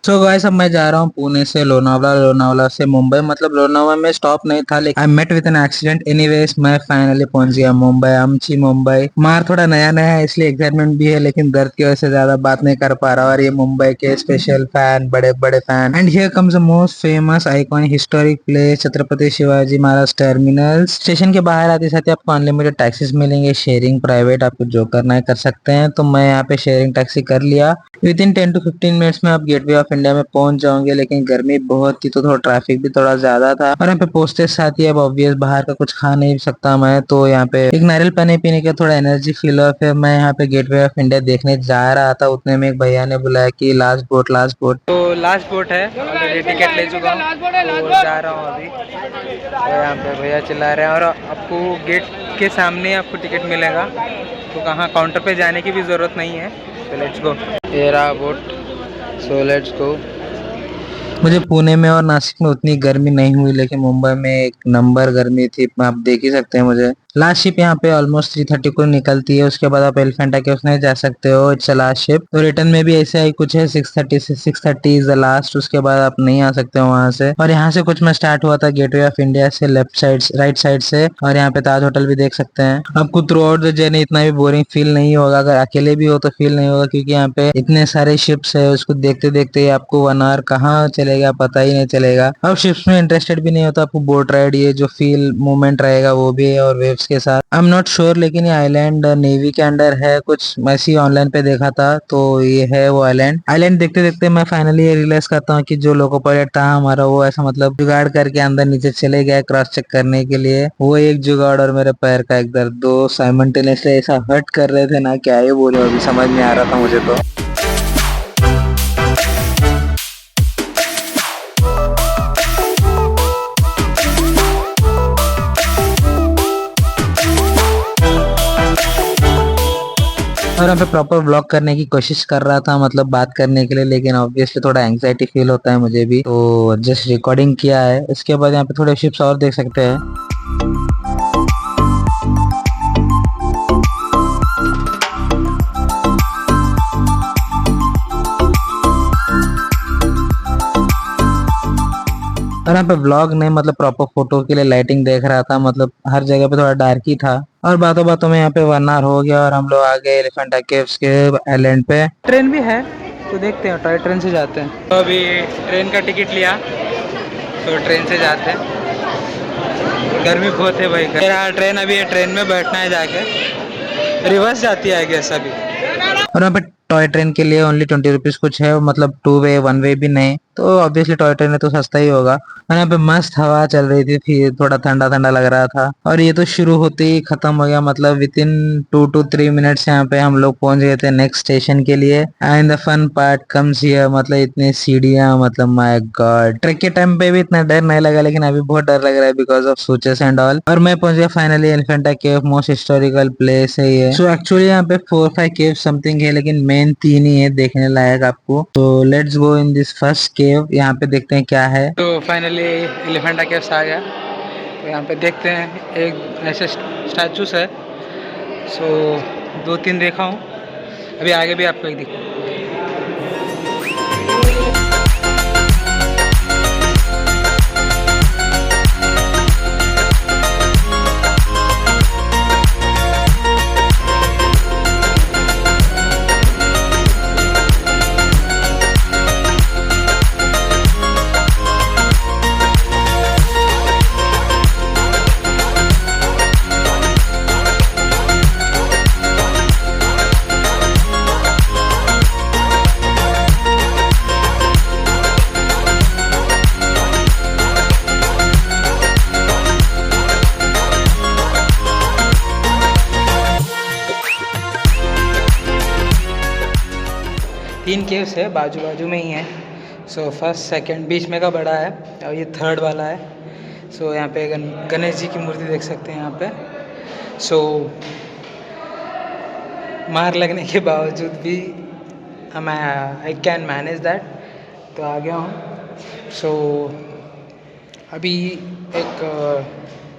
So guys, अब मैं जा रहा हूँ पुणे से लोनावला, लोनावला से मुंबई। मतलब लोनावला में स्टॉप नहीं था, लेकिन I met with an accident. Anyways मैं फाइनली पहुंच गया मुंबई, अमची मुंबई। मार थोड़ा नया नया है इसलिए एक्साइटमेंट भी है, लेकिन दर्द की वजह से ज्यादा बात नहीं कर पा रहा। और ये मुंबई के स्पेशल फैन, बड़े बड़े fan. And here comes the most famous iconic historic place, Chhatrapati Shivaji Maharaj terminal. Station के बाहर आते साथ ही आपको अनलिमिटेड टैक्सीज मिलेंगे, शेयरिंग, प्राइवेट, आपको जो करना है कर सकते हैं। तो मैं यहाँ पे शेयरिंग टैक्सी कर लिया। विद इन 10 to 15 मिनट्स में आप गेटवे ऑफ इंडिया में पहुंच जाओगे, लेकिन गर्मी बहुत थी तो थोड़ा ट्रैफिक भी थोड़ा ज्यादा था। और यहाँ पे पहुंचते साथ ही अब ऑब्वियस बाहर का कुछ खा नहीं सकता मैं, तो यहाँ पे एक नारियल पानी पीने का थोड़ा एनर्जी फील हुआ। फिर मैं यहाँ पे गेटवे ऑफ इंडिया देखने जा रहा था, उतने में एक भैया ने बुलाया कि लास्ट बोट, लास्ट बोट। तो लास्ट बोट है, ऑलरेडी टिकट ले चुका हूँ, तो जा रहा हूँ अभी। तो यहाँ पे भैया चिल्ला रहे हैं, और आपको गेट के सामने आपको टिकट मिलेगा, तो कहाँ काउंटर पे जाने की भी जरूरत नहीं है। तो लेट्स गो, ये रहा बोट। सो लेट्स गो। मुझे पुणे में और नासिक में उतनी गर्मी नहीं हुई, लेकिन मुंबई में एक नंबर गर्मी थी, आप देख ही सकते हैं। मुझे लास्ट शिप यहाँ पे ऑलमोस्ट 3:30 को निकलती है, उसके बाद आप एलिफेंटा केव्स नहीं जा सकते हो, इट्स लास्ट शिप। तो रिटर्न में भी ऐसा ही कुछ है, 6:30 से 6:30 इज द लास्ट, उसके बाद आप नहीं आ सकते हो वहां से। और यहाँ से कुछ में स्टार्ट हुआ था गेटवे ऑफ इंडिया से, लेफ्ट साइड राइट साइड से। और यहाँ पे ताज होटल भी देख सकते हैं। आपको थ्रू आउट द जर्नी इतना भी बोरिंग फील नहीं होगा, अगर अकेले भी हो तो फील नहीं होगा, क्योंकि यहाँ पे इतने सारे शिप्स है, उसको देखते देखते आपको 1 आवर कहाँ चलेगा पता ही नहीं चलेगा। अब शिप्स में इंटरेस्टेड भी नहीं होता आपको, बोट राइड, ये जो फील मूवमेंट रहेगा वो भी है, और वेव्स के साथ। आई एम नॉट श्योर, लेकिन ये आइलैंड नेवी के अंडर है, कुछ मैसी ऑनलाइन पे देखा था, तो ये है वो आइलैंड। आइलैंड देखते देखते मैं फाइनली ये रियलाइज करता हूँ कि जो लोको पायलट था हमारा, वो ऐसा मतलब जुगाड़ करके अंदर नीचे चले गया क्रॉस चेक करने के लिए। वो एक जुगाड़ और मेरे पैर का एक दर्द, दो साइमल्टेनियसली ऐसा हर्ट कर रहे थे ना, क्या ही बोलूं, अभी समझ नहीं आ रहा था मुझे तो। और यहाँ पे प्रॉपर व्लॉग करने की कोशिश कर रहा था, मतलब बात करने के लिए, लेकिन ऑब्वियसली थोड़ा एंग्जाइटी फील होता है मुझे भी, तो जस्ट रिकॉर्डिंग किया है। इसके बाद यहाँ पे थोड़े शिप्स और देख सकते हैं। और यहाँ पे व्लॉग नहीं, मतलब प्रॉपर फोटो के लिए लाइटिंग देख रहा था, मतलब हर जगह पे थोड़ा डार्क ही था। और बातों बातों में यहाँ पे 1 आवर हो गया और हम लोग आ गए एलिफेंटा केव्स के आइलैंड पे। ट्रेन भी है, तो देखते हैं, टॉय ट्रेन से जाते हैं। तो अभी ट्रेन का टिकट लिया, तो ट्रेन से जाते हैं। गर्मी बहुत है भाई, यार ट्रेन अभी है, ट्रेन में बैठना है जाके, रिवर्स जाती है आई गेस अभी। और यहाँ पे टॉय ट्रेन के लिए ओनली 20 रुपीज कुछ है, मतलब 2 वे 1 वे भी नहीं, तो ऑब्वियसली टॉय ट्रेन है तो सस्ता ही होगा। और यहाँ पे मस्त हवा चल रही थी, फिर थोड़ा ठंडा ठंडा लग रहा था, और ये तो शुरू होते ही खत्म हो गया, मतलब विद इन 2 to 3 मिनट्स यहाँ पे हम लोग पहुंच गए थे नेक्स्ट स्टेशन के लिए। And the fun part comes here, मतलब इतने सीढ़ियां, मतलब माय गॉड। ट्रैक के टाइम पे भी इतना डर नहीं लगा, लेकिन अभी बहुत डर लग रहा है because of switches and all. और मैं पहुंच गया फाइनली एलिफेंटा केव, मोस्ट हिस्टोरिकल प्लेस है ये। सो एक्चुअली यहाँ पे 4-5 केव समथिंग है, लेकिन मेन 3 ही है देखने लायक आपको। तो let's go in this first cave, यहाँ पे देखते हैं क्या है। तो फाइनली एलिफेंटा केव्स आ गया, तो यहाँ पे देखते हैं, एक ऐसे स्टैचूस है। सो 2-3 देखा हूँ, अभी आगे भी आपको एक दिख। 3 केव्स है, बाजू बाजू में ही है। सो फर्स्ट सेकंड बीच में का बड़ा है, और ये थर्ड वाला है। सो यहाँ पे गणेश जी की मूर्ति देख सकते हैं यहाँ पे। सो मार लगने के बावजूद भी आई कैन मैनेज दैट, तो आ गया हूँ। सो अभी एक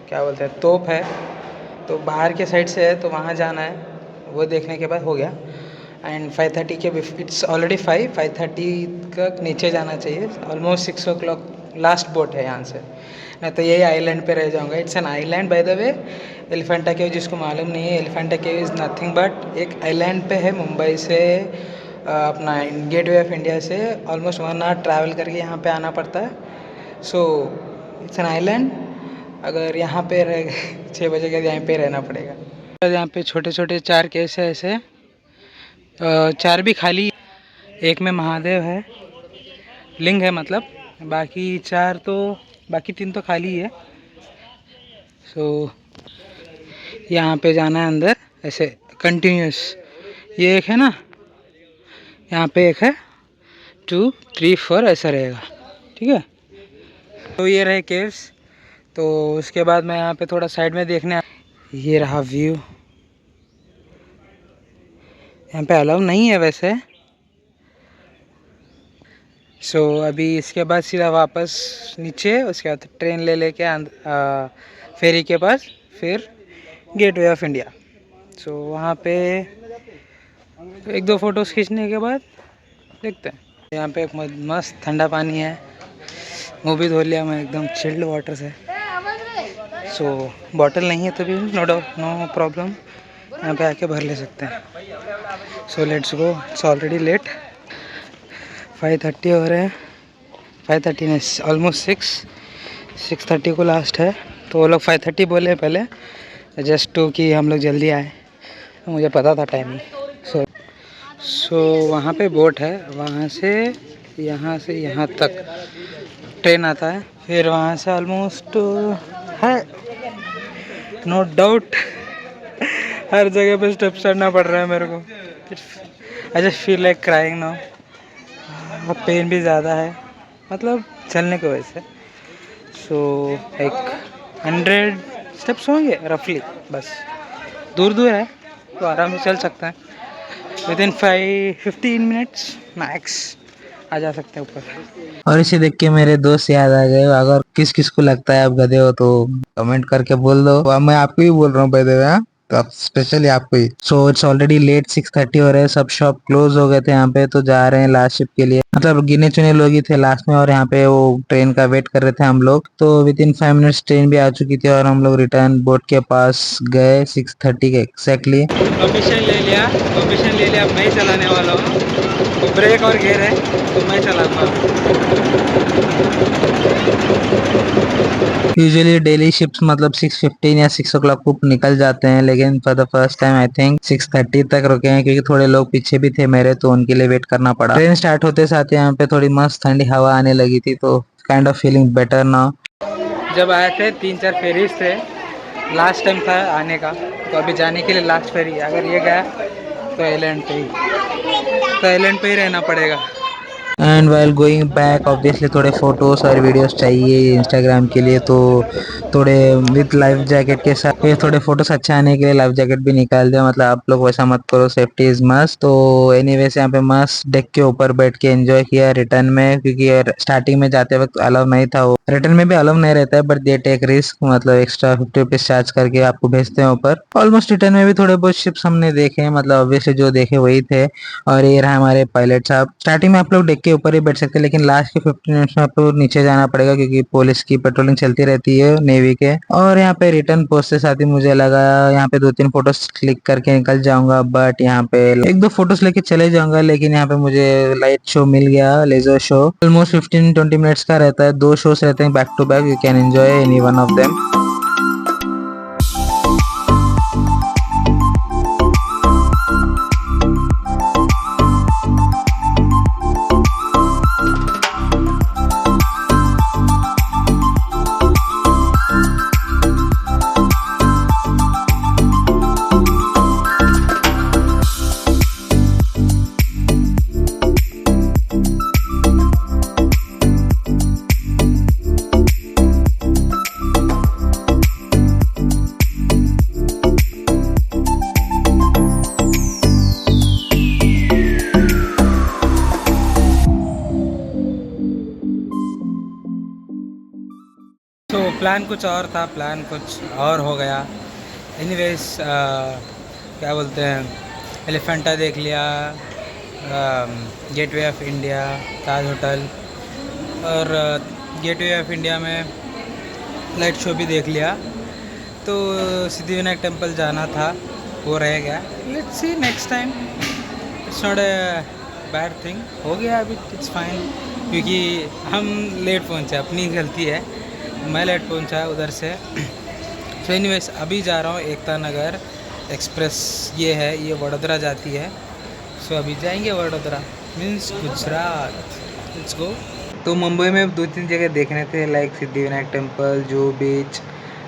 क्या बोलते हैं, तोप है, तो बाहर के साइड से है, तो वहाँ जाना है, वो देखने के बाद हो गया। एंड 5:30 के इट्स ऑलरेडी 5:30 का नीचे जाना चाहिए. ऑलमोस्ट 6 o'clock लास्ट बोट है यहाँ से, नहीं तो यही आइलैंड पे रह जाऊँगा. It's an island by the way. Elephanta cave जिसको मालूम नहीं है, Elephanta cave is nothing but एक आइलैंड पे है. मुंबई से अपना गेटवे ऑफ इंडिया से ऑलमोस्ट 1 hour ट्रैवल करके यहाँ पे आना पड़ता है. So it's an island. अगर यहाँ पे रह 6 बजे के यहाँ पे रहना पड़ेगा. यहाँ पे छोटे छोटे 4 केस है ऐसे. 4 भी खाली, एक में महादेव है, लिंग है मतलब. बाकी 4 तो, बाकी 3 तो खाली है. सो यहाँ पे जाना है अंदर ऐसे कंटिन्यूस. ये एक है ना, यहाँ पे एक है, 2 3 4 ऐसा रहेगा. ठीक है. तो ये रहे केव्स. तो उसके बाद मैं यहाँ पे थोड़ा साइड में देखने, ये रहा व्यू. यहाँ पे अलाउ नहीं है वैसे. सो अभी इसके बाद सीधा वापस नीचे, उसके बाद ट्रेन ले लेके फेरी के पास, फिर गेटवे ऑफ इंडिया. सो वहाँ पे 1-2 फ़ोटोज़ खींचने के बाद देखते हैं. यहाँ पे एक मस्त ठंडा पानी है. मुँह भी धो लिया मैं, एकदम चिल्ड वाटर से. सो बॉटल नहीं है तो भी नो प्रॉब्लम, यहाँ पे आके भर ले सकते हैं. So let's go. It's already late. 5:30 हो रहे हैं. 5:30 नहीं, ऑलमोस्ट 6:30 को लास्ट है. तो वो लोग 5:30 बोले पहले, जस्ट टू कि हम लोग जल्दी आए. तो मुझे पता था टाइमिंग. सो वहाँ पे बोट है, वहाँ से यहाँ तक ट्रेन आता है. फिर वहाँ से ऑलमोस्ट है, नो डाउट हर जगह पे स्टेप्स चढ़ना पड़ रहा है मेरे को. I just feel like crying now. Pain भी ज़्यादा है मतलब चलने की वजह से. सो एक 100 स्टेप्स होंगे रफली, बस. दूर है तो आराम से चल सकते हैं. विदिन 15 मिनट्स मैक्स आ जा सकते हैं ऊपर. और इसे देख के मेरे दोस्त याद आ गए. अगर किस किस को लगता है आप गधे हो तो कमेंट करके बोल दो. मैं आपको ही बोल रहा हूँ बाय द वे, तो आप स्पेशली आपको ही. So it's already late. 6:30 हो रहे हैं. सब शॉप क्लोज हो गए थे यहाँ पे. तो जा रहे हैं लास्ट शिप के लिए. मतलब गिने चुने लोग ही थे लास्ट में, और यहाँ पे वो ट्रेन का वेट कर रहे थे हम लोग. तो विदिन 5 मिनट्स ट्रेन भी आ चुकी थी और हम लोग रिटर्न बोट के पास गए 6:30 के एक्जैक्टली. परमिशन ले लिया. अब मैं चलाने वाला हूँ. तो ब्रेक और गियर है तो मैं चलाऊंगा. यूजुअली डेली शिफ्ट मतलब 6:15 या 6 o'clock को निकल जाते हैं, लेकिन for the first time I think 6:30 तक रुके हैं, क्योंकि थोड़े लोग पीछे भी थे मेरे, तो उनके लिए वेट करना पड़ा. ट्रेन स्टार्ट होते साथ यहाँ पे थोड़ी मस्त ठंडी हवा आने लगी थी, तो kind of feeling better now. जब आए थे 3-4 फेरीज थे. लास्ट टाइम था आने का, तो अभी जाने के लिए लास्ट फेरी. अगर ये गया तो आइलैंड पे ही रहना पड़ेगा. And while going back obviously थोड़े फोटोज और वीडियोस चाहिए इंस्टाग्राम के लिए, तो थोड़े विद लाइफ जैकेट के साथ. फिर थोड़े फोटोज अच्छे आने के लिए लाइफ जैकेट भी निकाल दिया. मतलब आप लोग वैसा मत करो, सेफ्टी इज मस्ट. तो एनीवेज यहाँ पे मस्त डेक के ऊपर बैठ के एंजॉय किया रिटर्न में, क्योंकि स्टार्टिंग में जाते वक्त अलाउ नहीं था. वो रिटर्न में भी अलाउ नहीं रहता है, बट दे टेक रिस्क. मतलब एक्स्ट्रा 50 रुपीज चार्ज करके आपको भेजते हैं ऊपर. ऑलमोस्ट रिटर्न में भी थोड़े बहुत शिप्स हमने देखे, मतलब ऑब्वियसली जो देखे वही थे. और ये रहा हमारे पायलट साहब. स्टार्टिंग में आप लोग डेक के ऊपर ही बैठ सकते हैं, लेकिन लास्ट के 15 मिनट्स में आपको नीचे जाना पड़ेगा, क्योंकि पुलिस की पेट्रोलिंग चलती रहती है नेवी के. और यहाँ पे रिटर्न पहुंचते साथ ही मुझे लगा यहाँ पे 2-3 फोटोज क्लिक करके निकल जाऊंगा, बट यहाँ पे 1-2 फोटोज लेके चले जाऊंगा. लेकिन यहाँ पे मुझे लाइट शो मिल गया, लेजर शो. ऑलमोस्ट 15-20 मिनट्स का रहता है. 2 शोज रहते हैं back to back. You can enjoy any one of them. Plan कुछ और था, प्लान कुछ और हो गया. एनीवेज क्या बोलते हैं, एलिफेंटा देख लिया, gateway of India, Taj hotel, और गेटवे ऑफ इंडिया में लाइट शो भी देख लिया। तो सिद्धिविनायक टेम्पल जाना था, वो रह गया। Let's see next time, it's not a bad thing, हो गया अभी, इट्स फाइन, क्योंकि हम लेट पहुंचे, अपनी गलती है, मैं लेट पहुंचा उधर से। सो एनीवेज अभी जा रहा हूँ एकता नगर एक्सप्रेस, ये है, ये वडोदरा जाती है। सो अभी जाएंगे Vadodara, means Gujarat. Let's go. तो मुंबई में 2-3 जगह देखने थे, like Siddhivinayak temple, Juhu beach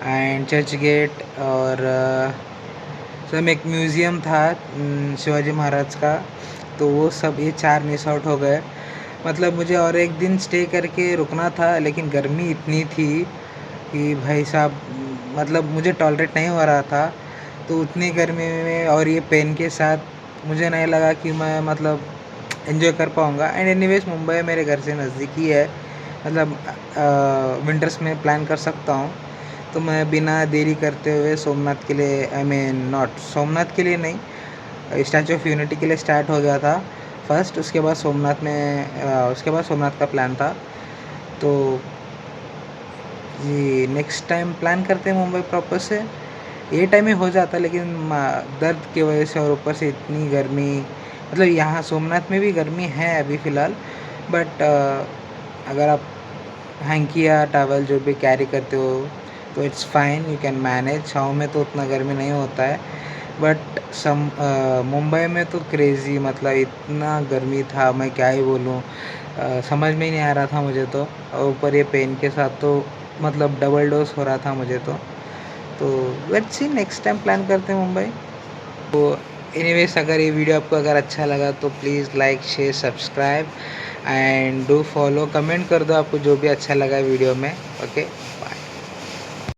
and Churchgate, और सब एक म्यूज़ियम था शिवाजी महाराज का। तो वो सब, ये 4 मिस आउट हो गए। मतलब मुझे और एक दिन स्टे करके रुकना था, लेकिन गर्मी इतनी थी कि भाई साहब, मतलब मुझे टॉलरेट नहीं हो रहा था। तो उतनी गर्मी में और ये पेन के साथ मुझे नहीं लगा कि मैं मतलब एंजॉय कर पाऊँगा। एंड एनीवेज मुंबई मेरे घर से नज़दीक ही है, मतलब विंटर्स में प्लान कर सकता हूँ। तो मैं बिना देरी करते हुए सोमनाथ के लिए, आई मीन नॉट सोमनाथ के लिए नहीं, स्टैचू ऑफ यूनिटी के लिए स्टार्ट हो गया था फर्स्ट। उसके बाद सोमनाथ में उसके बाद सोमनाथ का प्लान था। तो जी नेक्स्ट टाइम प्लान करते हैं मुंबई प्रॉपर से। ये टाइम ही हो जाता, लेकिन दर्द की वजह से और ऊपर से इतनी गर्मी, मतलब यहाँ सोमनाथ में भी गर्मी है अभी फ़िलहाल। बट अगर आप हैंकी या टॉवल जो भी कैरी करते हो तो it's fine, you can manage. छाँव में तो उतना गर्मी नहीं होता है, बट मुंबई में तो क्रेज़ी, मतलब इतना गर्मी था, मैं क्या ही बोलूँ। समझ में ही नहीं आ रहा था मुझे तो, और ऊपर ये पेन के साथ तो मतलब डबल डोज हो रहा था मुझे तो let's see next time plan करते हैं मुंबई। तो एनीवेज अगर ये वीडियो आपको अगर अच्छा लगा तो please like share subscribe and do follow, comment कर दो आपको जो भी अच्छा लगा वीडियो में। Okay, bye.